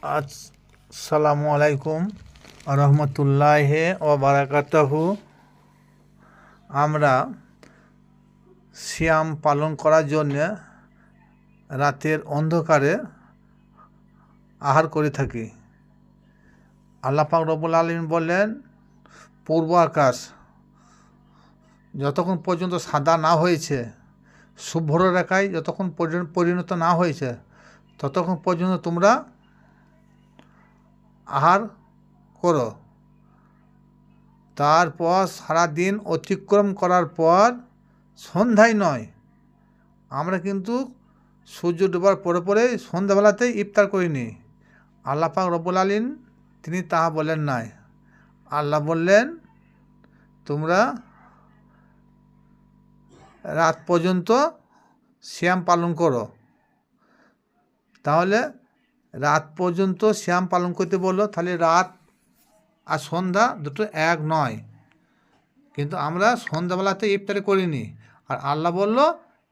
আসসালামু আলাইকুম রহমতুল্লাহ ও বারাকাতুহু। আমরা সিয়াম পালন করার জন্য রাতের অন্ধকারে আহার করে থাকি। আল্লাহ পাক রব্বুল আলামিন বললেন, পূর্ব আকাশ যতক্ষণ পর্যন্ত সাদা না হয়েছে, শুভ্র রেখায় যতক্ষণ পরিণত না হয়েছে, ততক্ষণ পর্যন্ত তোমরা আহার করো। তারপর সারাদিন অতিক্রম করার পর সন্ধ্যায় নয়, আমরা কিন্তু সূর্য ডোবার পরে পরে সন্ধ্যাবেলাতেই ইফতার করিনি। আল্লাহ পাক রব্বুল আলামিন তিনি তাহা বলেন নাই। আল্লাহ বললেন, তোমরা রাত পর্যন্ত সিয়াম পালন করো। তাহলে রাত পর্যন্ত সিয়াম পালন করতে বললো, তাহলে রাত আর সন্ধ্যা দুটো এক নয়, কিন্তু আমরা সন্ধ্যাবেলাতে ইফতারি করিনি। আর আল্লাহ বলল,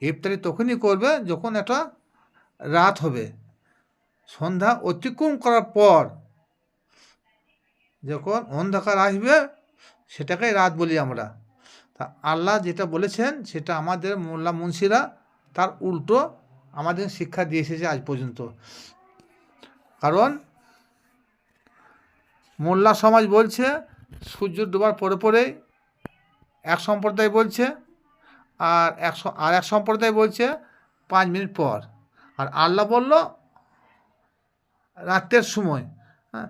ইফতারি তখনই করবে যখন একটা রাত হবে, সন্ধ্যা অতিক্রম করার পর যখন অন্ধকার আসবে সেটাকেই রাত বলি আমরা। তা আল্লাহ যেটা বলেছেন সেটা আমাদের মোল্লা মুন্সিরা তার উল্টো আমাদের শিক্ষা দিয়ে এসেছে আজ পর্যন্ত। কারণ মোল্লা সমাজ বলছে সূর্য ডোবার পরে পরেই এক সম্প্রদায় বলছে, আর এক সম্প্রদায় বলছে 5 মিনিট পর। আর আল্লাহ বলল রাতের সময়, হ্যাঁ,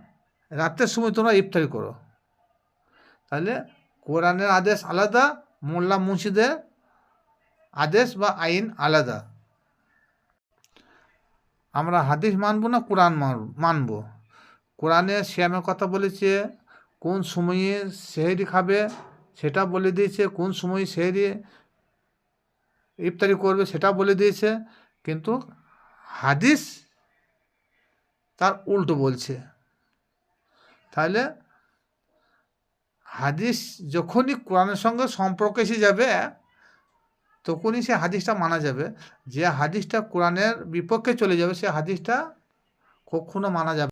রাতের সময় তোমরা ইফতারি করো। তাহলে কোরআনের আদেশ আলাদা, মোল্লা মুন্সিদের আদেশ বা আইন আলাদা। আমরা হাদিস মানব না কোরআন মানব? কোরআনে সিয়ামের কথা বলেছে, কোন সময়ে সেহরি খাবে সেটা বলে দিয়েছে, কোন সময়ে সেহরি ইফতারি করবে সেটা বলে দিয়েছে, কিন্তু হাদিস তার উল্টো বলছে। তাহলে হাদিস যখনই কোরআনের সঙ্গে সম্পর্ক এসে যাবে তখনই সে হাদিসটা মানা যাবে। যে হাদিসটা কোরআনের বিপক্ষে চলে যাবে সে হাদিসটা কখনো মানা যাবে